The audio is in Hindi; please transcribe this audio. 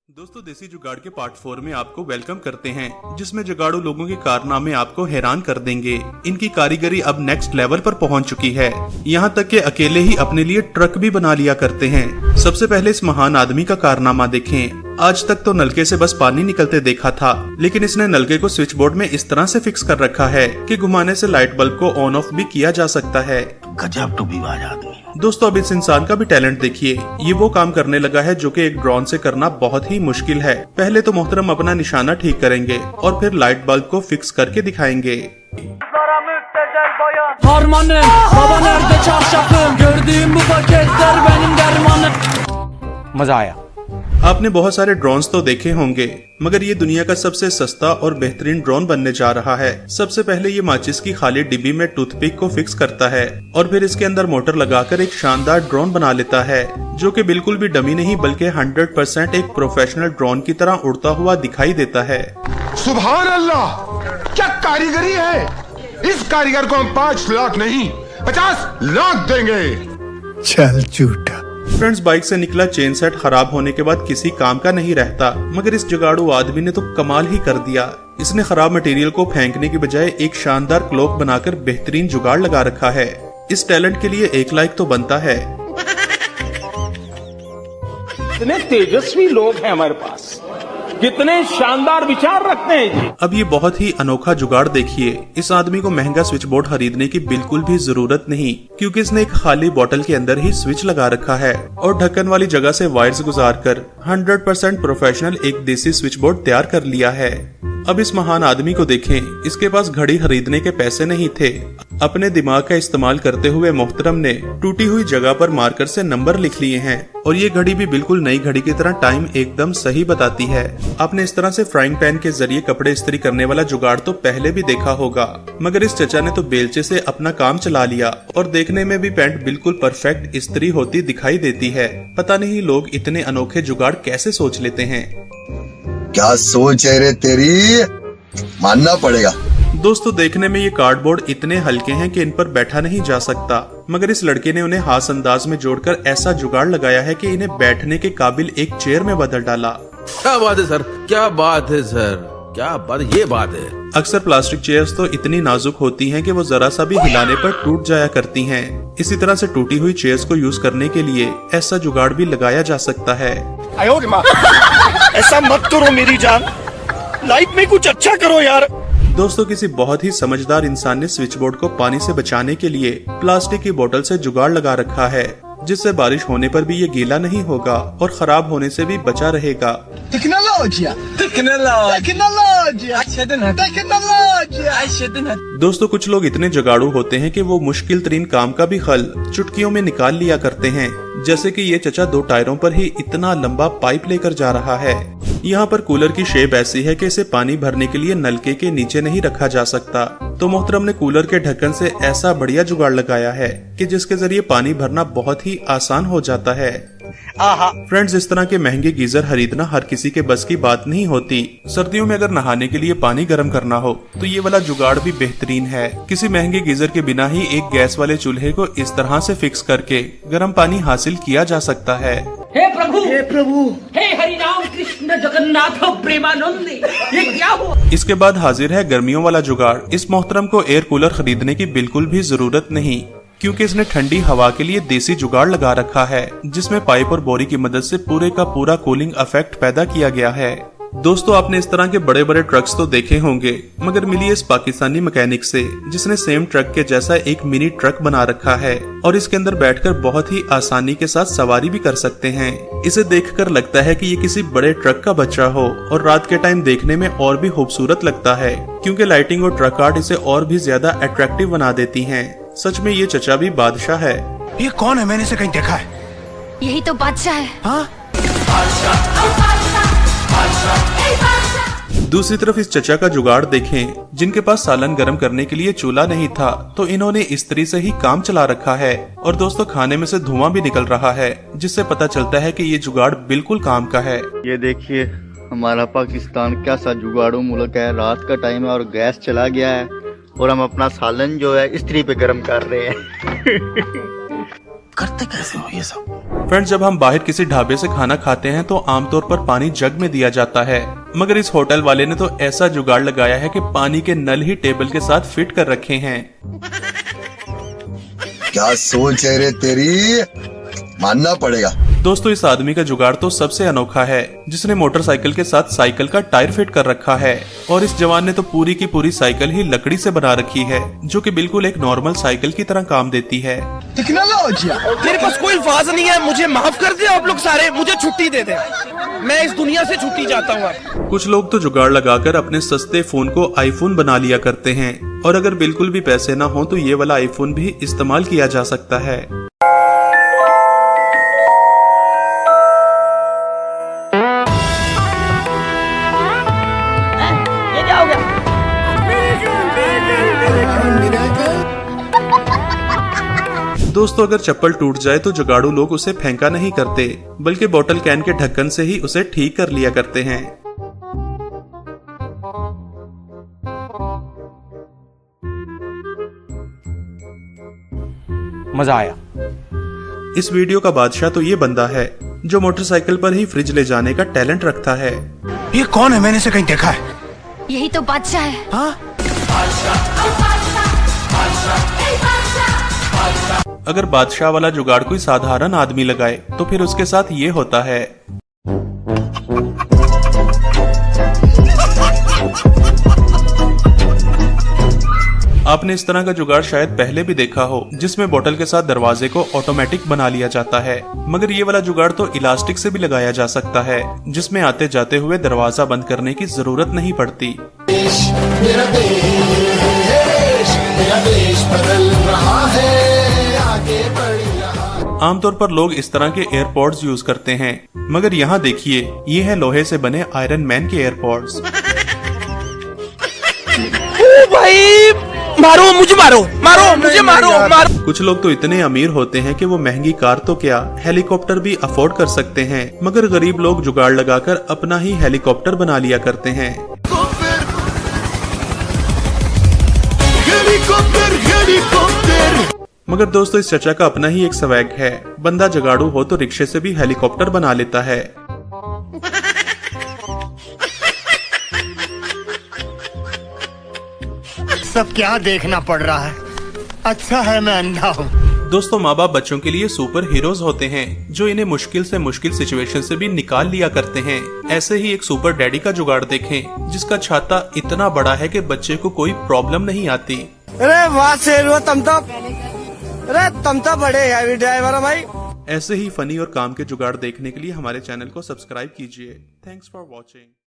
दोस्तों देसी जुगाड़ के पार्ट 4 में आपको वेलकम करते हैं, जिसमें जुगाड़ू लोगों के कारनामे आपको हैरान कर देंगे। इनकी कारीगरी अब नेक्स्ट लेवल पर पहुंच चुकी है, यहाँ तक कि अकेले ही अपने लिए ट्रक भी बना लिया करते हैं। सबसे पहले इस महान आदमी का कारनामा देखें। आज तक तो नलके से बस पानी निकलते देखा था, लेकिन इसने नलके को स्विच बोर्ड में इस तरह से फिक्स कर रखा है कि घुमाने से लाइट बल्ब को ऑन ऑफ भी किया जा सकता है। गजब टूबीबाज आदमी। दोस्तों अब इस इंसान का भी टैलेंट देखिए। ये वो काम करने लगा है जो कि एक ड्रोन से करना बहुत ही मुश्किल है। पहले तो मोहतरम अपना निशाना ठीक करेंगे और फिर लाइट बल्ब को फिक्स करके दिखाएंगे। मजा आया। आपने बहुत सारे ड्रोन्स तो देखे होंगे, मगर ये दुनिया का सबसे सस्ता और बेहतरीन ड्रोन बनने जा रहा है। सबसे पहले ये माचिस की खाली डिब्बी में टूथपिक को फिक्स करता है और फिर इसके अंदर मोटर लगाकर एक शानदार ड्रोन बना लेता है, जो कि बिल्कुल भी डमी नहीं बल्कि 100% एक प्रोफेशनल ड्रोन की तरह उड़ता हुआ दिखाई देता है। सुभान अल्लाह, क्या कारीगरी है। इस कारीगर को हम 5 लाख नहीं 50 लाख देंगे। चल झूठा। फ्रेंड्स, बाइक से निकला चेन सेट खराब होने के बाद किसी काम का नहीं रहता, मगर इस जुगाड़ू आदमी ने तो कमाल ही कर दिया। इसने खराब मटेरियल को फेंकने की बजाय एक शानदार क्लॉक बनाकर बेहतरीन जुगाड़ लगा रखा है। इस टैलेंट के लिए 1 लाइक तो बनता है। कितने तेजस्वी लोग हैं हमारे पास, कितने शानदार विचार रखते हैं जी। अब ये बहुत ही अनोखा जुगाड़ देखिए। इस आदमी को महंगा स्विच बोर्ड खरीदने की बिल्कुल भी जरूरत नहीं, क्योंकि इसने एक खाली बोतल के अंदर ही स्विच लगा रखा है और ढक्कन वाली जगह से वायर्स गुजारकर 100% प्रोफेशनल एक देसी स्विच बोर्ड तैयार कर लिया है। अब इस महान आदमी को देखें। इसके पास घड़ी खरीदने के पैसे नहीं थे। अपने दिमाग का इस्तेमाल करते हुए मोहतरम ने टूटी हुई जगह पर मार्कर से नंबर लिख लिए हैं और ये घड़ी भी बिल्कुल नई घड़ी की तरह टाइम एकदम सही बताती है। आपने इस तरह से फ्राइंग पैन के जरिए कपड़े इस्त्री करने वाला जुगाड़ तो पहले भी देखा होगा, मगर इस चचा ने तो बेलचे से अपना काम चला लिया और देखने में भी पैंट बिल्कुल परफेक्ट इस्त्री होती दिखाई देती है। पता नहीं लोग इतने अनोखे जुगाड़ कैसे सोच लेते हैं। क्या सोच है रे तेरी, मानना पड़ेगा। दोस्तों देखने में ये कार्डबोर्ड इतने हल्के हैं कि इन पर बैठा नहीं जा सकता, मगर इस लड़के ने उन्हें हास अंदाज में जोड़कर ऐसा जुगाड़ लगाया है कि इन्हें बैठने के काबिल एक चेयर में बदल डाला। क्या बात है सर, क्या बात है सर, क्या बात, ये बात है। अक्सर प्लास्टिक चेयर्स तो इतनी नाजुक होती हैं कि वो जरा सा भी हिलाने पर टूट जाया करती हैं। इसी तरह से टूटी हुई चेयर्स को यूज करने के लिए ऐसा जुगाड़ भी लगाया जा सकता है। ऐसा मत करो मेरी जान, लाइफ में कुछ अच्छा करो यार। दोस्तों किसी बहुत ही समझदार इंसान ने स्विच बोर्ड को पानी से बचाने के लिए प्लास्टिक की बोतल से जुगाड़ लगा रखा है, जिससे बारिश होने पर भी ये गीला नहीं होगा और खराब होने से भी बचा रहेगा। दोस्तों कुछ लोग इतने जुगाड़ू होते हैं कि वो मुश्किल तरीन काम का भी हल चुटकियों में निकाल लिया करते हैं, जैसे कि ये चचा 2 टायरों पर ही इतना लंबा पाइप लेकर जा रहा है। यहाँ पर कूलर की शेप ऐसी है कि इसे पानी भरने के लिए नलके के नीचे नहीं रखा जा सकता, तो मोहतरम ने कूलर के ढक्कन से ऐसा बढ़िया जुगाड़ लगाया है कि जिसके जरिए पानी भरना बहुत ही आसान हो जाता है। फ्रेंड्स, इस तरह के महंगे गीजर खरीदना हर किसी के बस की बात नहीं होती। सर्दियों में अगर नहाने के लिए पानी गर्म करना हो तो ये वाला जुगाड़ भी बेहतरीन है। किसी महंगे गीजर के बिना ही एक गैस वाले चूल्हे को इस तरह से फिक्स करके गर्म पानी हासिल किया जा सकता है। हे प्रभु, हे प्रभु, हे हरि राम कृष्ण जगन्नाथ प्रेमानंद, ये क्या हुआ? इसके बाद हाजिर है गर्मियों वाला जुगाड़। इस मोहतरम को एयर कूलर खरीदने की बिल्कुल भी जरूरत नहीं, क्योंकि इसने ठंडी हवा के लिए देसी जुगाड़ लगा रखा है, जिसमें पाइप और बोरी की मदद से पूरे का पूरा कूलिंग इफेक्ट पैदा किया गया है। दोस्तों आपने इस तरह के बड़े बड़े ट्रक्स तो देखे होंगे, मगर मिली इस पाकिस्तानी मैकेनिक से जिसने सेम ट्रक के जैसा एक मिनी ट्रक बना रखा है और इसके अंदर बैठकर बहुत ही आसानी के साथ सवारी भी कर सकते हैं। इसे देखकर लगता है कि ये किसी बड़े ट्रक का बच्चा हो और रात के टाइम देखने में और भी खूबसूरत लगता है, क्योंकि लाइटिंग और ट्रक आर्ट इसे और भी ज्यादा अट्रैक्टिव बना देती है। सच में ये चचा भी बादशाह है। ये कौन है, मैंने इसे कहीं देखा है। यही तो बादशाह है। हाँ? दूसरी तरफ इस चचा का जुगाड़ देखें, जिनके पास सालन गर्म करने के लिए चूल्हा नहीं था, तो इन्होंने इस्त्री से ही काम चला रखा है। और दोस्तों खाने में से धुआं भी निकल रहा है, जिससे पता चलता है कि ये जुगाड़ बिल्कुल काम का है। ये देखिए हमारा पाकिस्तान कैसा जुगाड़ू मुल्क है। रात का टाइम है और गैस चला गया है और हम अपना सालन जो है इस्त्री पे गर्म कर रहे हैं। करते कैसे हो ये सब? फ्रेंड्स, जब हम बाहर किसी ढाबे से खाना खाते हैं तो आमतौर पर पानी जग में दिया जाता है, मगर इस होटल वाले ने तो ऐसा जुगाड़ लगाया है कि पानी के नल ही टेबल के साथ फिट कर रखे हैं। क्या सोच है रे तेरी, मानना पड़ेगा। दोस्तों, इस आदमी का जुगाड़ तो सबसे अनोखा है, जिसने मोटरसाइकिल के साथ साइकिल का टायर फिट कर रखा है। और इस जवान ने तो पूरी की पूरी साइकिल ही लकड़ी से बना रखी है, जो कि बिल्कुल एक नॉर्मल साइकिल की तरह काम देती है। मेरे पास कोई अल्फाज नहीं है, मुझे माफ कर दे आप लोग सारे, मुझे छुट्टी दे दे, मैं इस दुनिया से छुट्टी चाहता हूँ। कुछ लोग तो जुगाड़ लगाकर अपने सस्ते फोन को आईफोन बना लिया करते हैं, और अगर बिल्कुल भी पैसे ना हो तो ये वाला आईफोन भी इस्तेमाल किया जा सकता है। दोस्तों, अगर चप्पल टूट जाए तो जुगाड़ू लोग उसे फेंका नहीं करते, बल्कि बोतल कैन के ढक्कन से ही उसे ठीक कर लिया करते हैं। मजा आया। इस वीडियो का बादशाह तो ये बंदा है जो मोटरसाइकिल पर ही फ्रिज ले जाने का टैलेंट रखता है। ये कौन है, मैंने इसे कहीं देखा है। यही तो बादशाह है। हाँ? अगर बादशाह वाला जुगाड़ कोई साधारण आदमी लगाए तो फिर उसके साथ ये होता है। आपने इस तरह का जुगाड़ शायद पहले भी देखा हो, जिसमें बोतल के साथ दरवाजे को ऑटोमेटिक बना लिया जाता है, मगर ये वाला जुगाड़ तो इलास्टिक से भी लगाया जा सकता है, जिसमें आते जाते हुए दरवाजा बंद करने की जरूरत नहीं पड़ती। मेरा देश बदल रहा है, आगे बढ़ रहा। आमतौर पर लोग इस तरह के एयरपॉड्स यूज करते हैं, मगर यहाँ देखिए, ये है लोहे से बने आयरन मैन के एयरपॉड्स। ओ भाई, मारो मुझे, मारो मारो मुझे, मारो मारो। कुछ लोग तो इतने अमीर होते हैं कि वो महंगी कार तो क्या हेलीकॉप्टर भी अफोर्ड कर सकते हैं, मगर गरीब लोग जुगाड़ लगाकर अपना ही हेलीकॉप्टर बना लिया करते हैं। मगर दोस्तों, इस चचा का अपना ही एक स्वैग है। बंदा जुगाड़ू हो तो रिक्शे से भी हेलीकॉप्टर बना लेता है। सब क्या देखना पड़ रहा है, अच्छा है मैं अंधा हूँ। दोस्तों, माँ बाप बच्चों के लिए सुपर हीरोज होते हैं, जो इन्हें मुश्किल से मुश्किल सिचुएशन से भी निकाल लिया करते हैं। ऐसे ही एक सुपर डैडी का जुगाड़ देखें, जिसका छाता इतना बड़ा है कि बच्चे को कोई प्रॉब्लम नहीं आती। अरे वाह शेर, तुम तो बड़े हैवी ड्राइवर हो भाई। ऐसे ही फनी और काम के जुगाड़ देखने के लिए हमारे चैनल को सब्सक्राइब कीजिए। Thanks for watching.